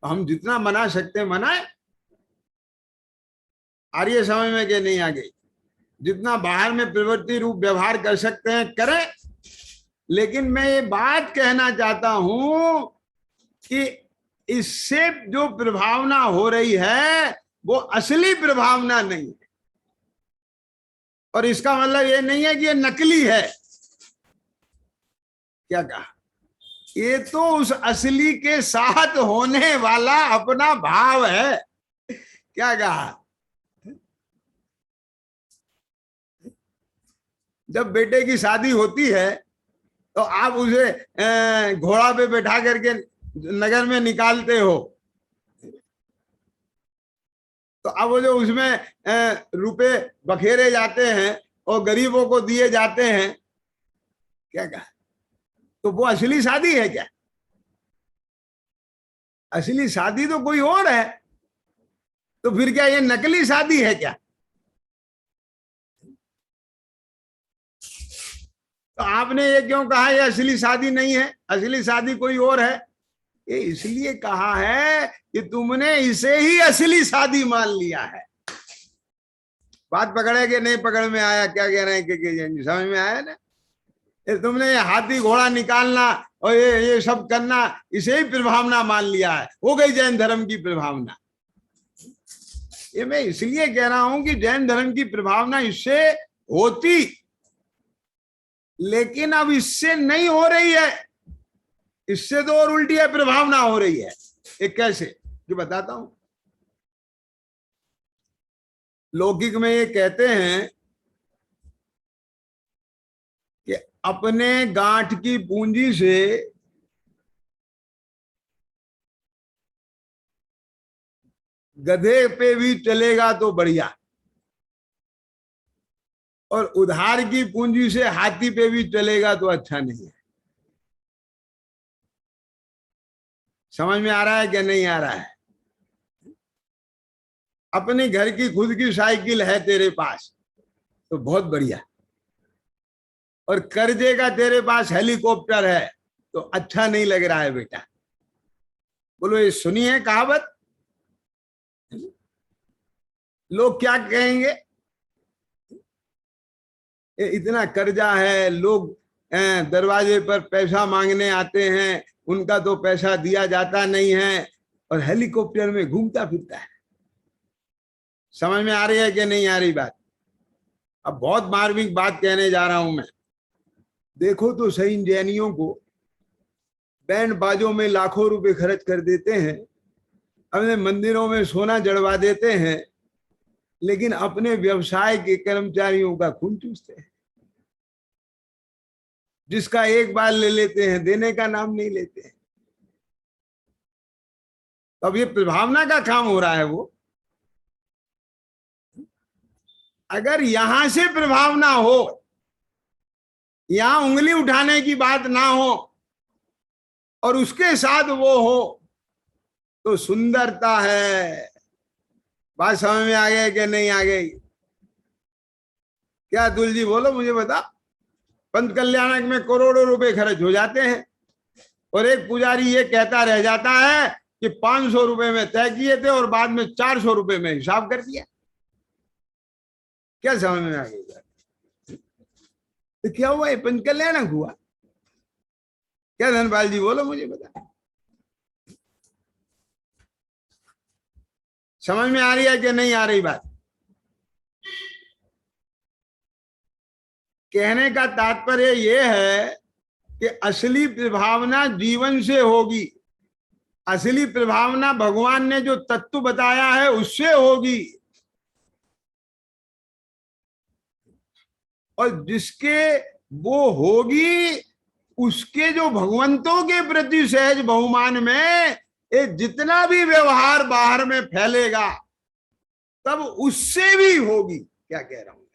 हम जितना मना सकते हैं मनाए। आर्य समझ में कि नहीं आ गई? जितना बाहर में प्रवृत्ति रूप व्यवहार कर सकते हैं करें। लेकिन मैं ये बात कहना चाहता हूं कि इससे जो प्रभावना हो रही है वो असली प्रभावना नहीं है। और इसका मतलब ये नहीं है कि ये नकली है। क्या कहा? ये तो उस असली के साथ होने वाला अपना भाव है। क्या कहा? जब बेटे की शादी होती है तो आप उसे घोड़ा पे बैठा करके नगर में निकालते हो, तो अब वो जो उसमें रुपए बखेरे जाते हैं और गरीबों को दिए जाते हैं, क्या कहा? तो वो असली शादी है क्या? असली शादी तो कोई और है। तो फिर क्या ये नकली शादी है क्या? तो आपने ये क्यों कहा ये असली शादी नहीं है, असली शादी कोई और है? ये इसलिए कहा है कि तुमने इसे ही असली शादी मान लिया है। बात पकड़े कि नहीं पकड़ में आया? क्या कह रहे हैं कि समझ में आया ना? ये तुमने ये हाथी घोड़ा निकालना और ये सब करना, इसे ही प्रभावना मान लिया है, हो गई जैन धर्म की प्रभावना। ये मैं इसलिए कह रहा हूं कि जैन धर्म की प्रभावना इससे होती, लेकिन अब इससे नहीं हो रही है। इससे तो और उल्टी है, प्रभावना हो रही है। ये कैसे कि बताता हूं। लौकिक में ये कहते हैं कि अपने गांठ की पूंजी से गधे पे भी चलेगा तो बढ़िया, और उधार की पूंजी से हाथी पे भी चलेगा तो अच्छा नहीं है। समझ में आ रहा है क्या नहीं आ रहा है? अपने घर की खुद की साइकिल है तेरे पास तो बहुत बढ़िया, और कर्जे का तेरे पास हेलीकॉप्टर है तो अच्छा नहीं लग रहा है बेटा। बोलो ये सुनी है कहावत? लोग क्या कहेंगे? इतना कर्जा है, लोग दरवाजे पर पैसा मांगने आते हैं, उनका तो पैसा दिया जाता नहीं है, और हेलीकॉप्टर में घूमता फिरता है। समझ में आ रही है कि नहीं आ रही बात? अब बहुत मार्मिक बात कहने जा रहा हूं मैं। देखो तो सही, इन जैनियों को बैंड बाजों में लाखों रुपए खर्च कर देते हैं, अपने मंदिरों में सोना जड़वा देते हैं, लेकिन अपने व्यवसाय के कर्मचारियों का खून चूसते हैं। जिसका एक बार ले लेते हैं, देने का नाम नहीं लेते हैं। तो अब ये प्रभावना का काम हो रहा है। वो अगर यहां से प्रभावना हो, यहां उंगली उठाने की बात ना हो, और उसके साथ वो हो, तो सुंदरता है। बात समझ में आ गई कि नहीं आ गई? क्या अतुल जी बोलो, मुझे बता। पंच कल्याणक में करोड़ों रुपए खर्च हो जाते हैं, और एक पुजारी ये कहता रह जाता है कि 500 रुपए में तय किए थे और बाद में 400 रुपए में हिसाब कर दिया। क्या समझ में आ गई? तो क्या हुआ? ये पंच कल्याणक हुआ क्या? धनपाल जी बोलो, मुझे बता। समझ में आ रही है कि नहीं आ रही बात? कहने का तात्पर्य यह है कि असली प्रभावना जीवन से होगी, असली प्रभावना भगवान ने जो तत्व बताया है उससे होगी, और जिसके वो होगी उसके जो भगवंतों के प्रति सहज बहुमान में ये जितना भी व्यवहार बाहर में फैलेगा, तब उससे भी होगी। क्या कह रहा हूं मैं?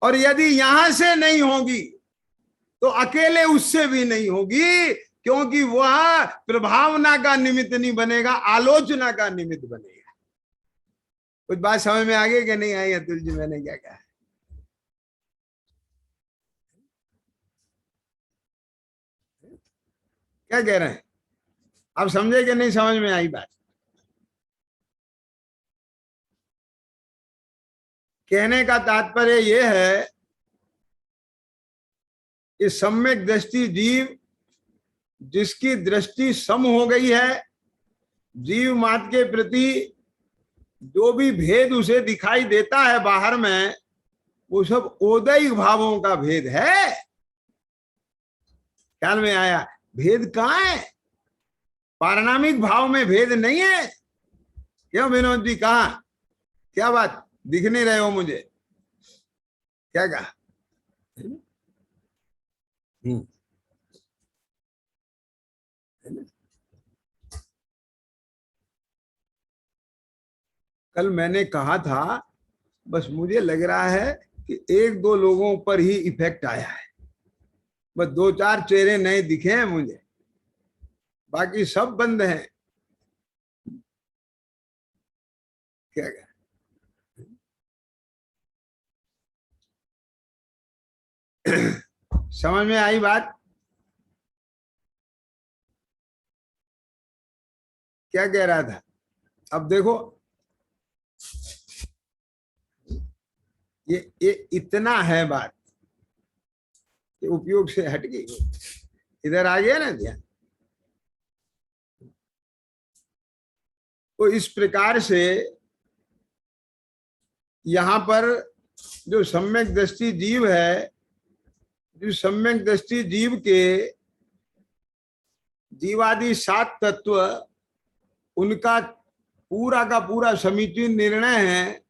और यदि यहां से नहीं होगी तो अकेले उससे भी नहीं होगी, क्योंकि वह प्रभावना का निमित्त नहीं बनेगा, आलोचना का निमित्त बनेगा। कुछ बात समझ में आ गई कि नहीं आई अतुल जी? मैंने क्या कहा? क्या कह रहे हैं? आप समझे कि नहीं समझ में आई बात? कहने का तात्पर्य यह है कि सम्यक दृष्टि जीव, जिसकी दृष्टि सम हो गई है, जीव मात्र के प्रति जो भी भेद उसे दिखाई देता है बाहर में, वो सब ओदैहिक भावों का भेद है। ख्याल में आया? भेद कहाँ है? पारणामिक भाव में भेद नहीं है। क्यों विनोद जी, कहा? क्या बात, दिख नहीं रहे हो मुझे? क्या कहा? कल मैंने कहा था, बस मुझे लग रहा है कि एक दो लोगों पर ही इफेक्ट आया है। बस दो चार चेहरे नए दिखे हैं मुझे, बाकी सब बंद हैं। क्या कहा? समझ में आई बात? क्या कह रहा था? अब देखो, ये इतना है बात, ये उपयोग से हट गई, इधर आ गया ना ध्यान। तो इस प्रकार से यहां पर जो सम्यक दृष्टि जीव है, जो सम्यक दृष्टि जीव के जीवादि 7 तत्व, उनका पूरा का पूरा समीचीन निर्णय है,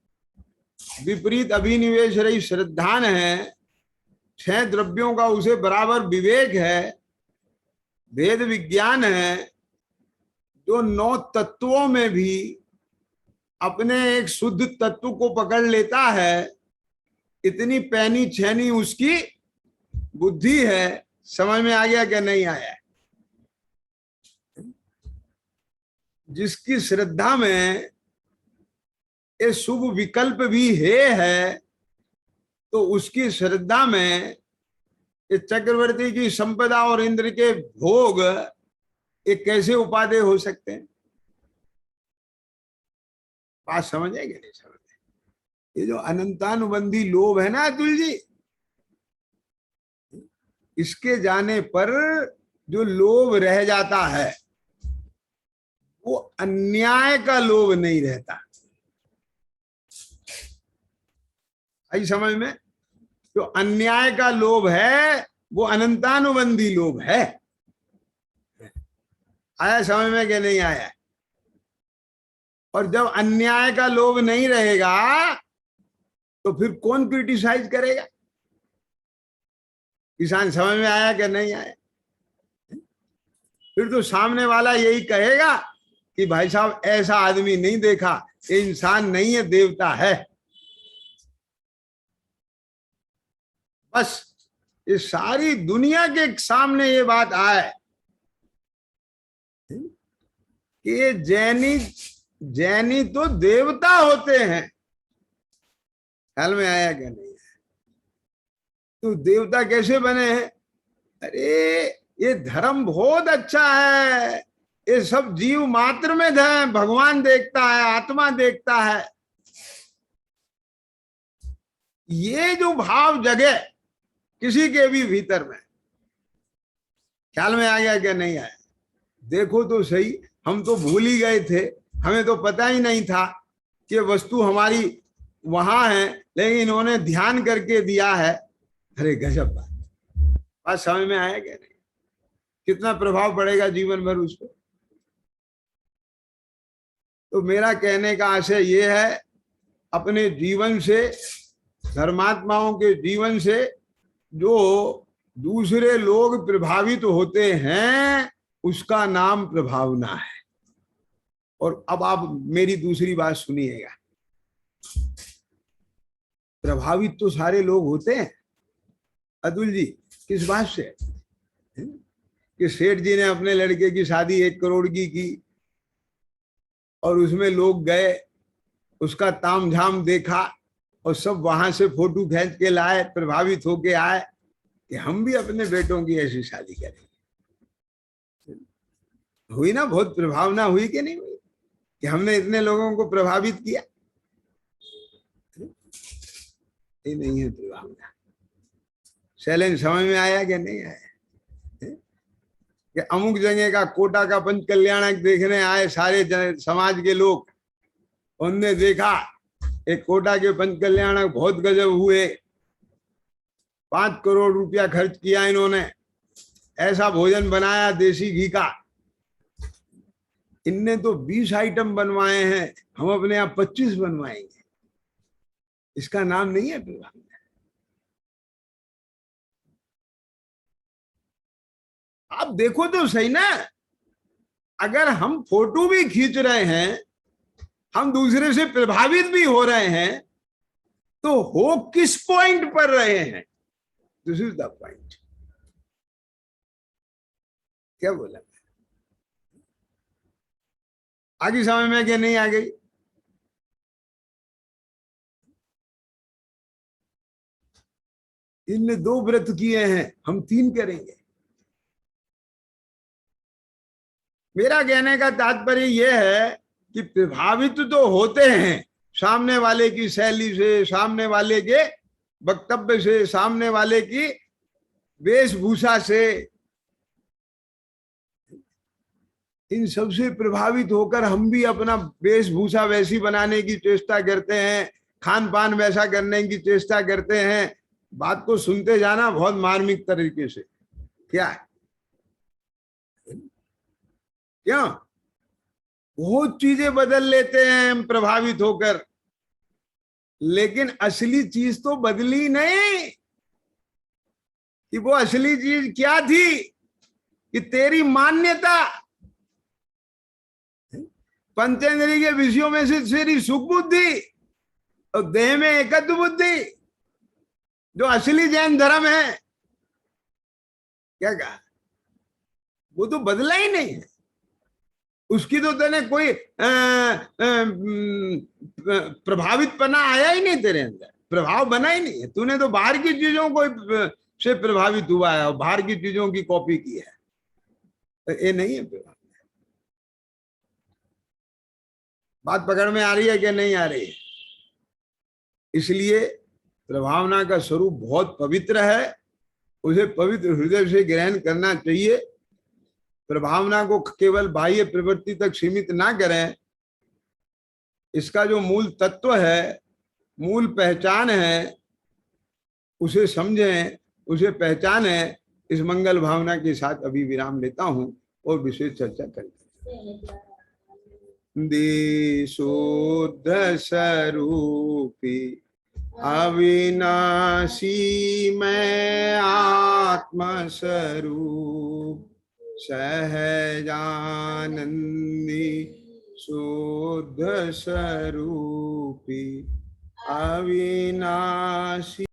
विपरीत अभिनिवेश रही श्रद्धान है, 6 द्रव्यों का उसे बराबर विवेक है, भेद विज्ञान है, जो 9 तत्वों में भी अपने एक शुद्ध तत्व को पकड़ लेता है, इतनी पैनी छैनी उसकी बुद्धि है। समझ में आ गया क्या नहीं आया? जिसकी श्रद्धा में ये शुभ विकल्प भी है, तो उसकी श्रद्धा में ये चक्रवर्ती की संपदा और इंद्र के भोग ये कैसे उपादेय हो सकते हैं? बात समझेंगे नहीं समझे? ये जो अनंतानुबंधी लोभ है ना अतुल जी, इसके जाने पर जो लोभ रह जाता है वो अन्याय का लोभ नहीं रहता। आई समझ में? जो अन्याय का लोभ है वो अनंतानुबंधी लोभ है। आया समझ में कि नहीं आया? और जब अन्याय का लोभ नहीं रहेगा तो फिर कौन क्रिटिसाइज करेगा? किसान। समझ में आया कि नहीं आया? फिर तो सामने वाला यही कहेगा कि भाई साहब ऐसा आदमी नहीं देखा, ये इंसान नहीं है, देवता है। बस ये सारी दुनिया के सामने ये बात आए कि ये जैनी तो देवता होते हैं। ख्याल में आया क्या नहीं? तो देवता कैसे बने हैं? अरे ये धर्म बहुत अच्छा है, ये सब जीव मात्र में है, भगवान देखता है, आत्मा देखता है। ये जो भाव जगे किसी के भी भीतर में, ख्याल में आ गया क्या नहीं आया? देखो तो सही, हम तो भूल ही गए थे, हमें तो पता ही नहीं था कि वस्तु हमारी वहां है, लेकिन इन्होंने ध्यान करके दिया है। अरे गजब बात समझ में आया क्या नहीं? कितना प्रभाव पड़ेगा जीवन भर उस पर। तो मेरा कहने का आशय ये है, अपने जीवन से, धर्मात्माओं के जीवन से जो दूसरे लोग प्रभावित होते हैं उसका नाम प्रभावना है। और अब आप मेरी दूसरी बात सुनिएगा। प्रभावित तो सारे लोग होते हैं अतुल जी, किस बात से? कि सेठ जी ने अपने लड़के की शादी 1 करोड़ की और उसमें लोग गए, उसका तामझाम देखा और सब वहां से फोटो खींच के लाए, प्रभावित होके आए कि हम भी अपने बेटों की ऐसी शादी करेंगे। हुई ना बहुत प्रभावना, हुई कि नहीं हुई? कि हमने इतने लोगों को प्रभावित किया। ये नहीं है प्रभावना। शैलेंद्र समझ में आया कि नहीं आया? कि अमुक जगह का कोटा का पंच कल्याणक देखने आए सारे समाज के लोग, उनने देखा एक कोटा के पंच कल्याणक बहुत गजब हुए, 5 करोड़ रुपया खर्च किया इन्होंने, ऐसा भोजन बनाया देसी घी का। इनने तो 20 आइटम बनवाए हैं, हम अपने यहाँ 25 बनवाएंगे। इसका नाम नहीं है प्रभाव। आप देखो तो सही ना, अगर हम फोटो भी खींच रहे हैं, हम दूसरे से प्रभावित भी हो रहे हैं, तो हो किस पॉइंट पर रहे हैं? This is the point. क्या बोला? आगे समझ में क्या नहीं आ गई? इनने 2 व्रत किए हैं, हम 3 करेंगे। मेरा कहने का तात्पर्य यह है कि प्रभावित तो होते हैं सामने वाले की शैली से, सामने वाले के वक्तव्य से, सामने वाले की वेशभूषा से। इन सबसे प्रभावित होकर हम भी अपना वेशभूषा वैसी बनाने की चेष्टा करते हैं, खान पान वैसा करने की चेष्टा करते हैं। बात को सुनते जाना बहुत मार्मिक तरीके से। क्या क्यों? बहुत चीजें बदल लेते हैं हम प्रभावित होकर, लेकिन असली चीज तो बदली नहीं। कि वो असली चीज क्या थी? कि तेरी मान्यता पंचेंद्रिय के विषयों में से तेरी सुख बुद्धि और देह में एकत्व बुद्धि, जो असली जैन धर्म है, क्या कहा? वो तो बदला ही नहीं है। उसकी तो तेने कोई प्रभावितपना आया ही नहीं, तेरे अंदर प्रभाव बना ही नहीं है। तूने तो बाहर की चीजों को से प्रभावित हुआ है और बाहर की चीजों की कॉपी की है। तो ये नहीं है प्रभाव। बात पकड़ में आ रही है कि नहीं आ रही है? इसलिए प्रभावना का स्वरूप बहुत पवित्र है, उसे पवित्र हृदय से ग्रहण करना चाहिए। प्रभावना को केवल बाह्य प्रवृत्ति तक सीमित ना करें। इसका जो मूल तत्व है, मूल पहचान है, उसे समझें, उसे पहचानें। इस मंगल भावना के साथ अभी विराम लेता हूं और विशेष चर्चा करेंगे। शुद्ध स्वरूपी अविनाशी मैं आत्म स्वरूप सहजानंदी शुद्ध स्वरूपी अविनाशी।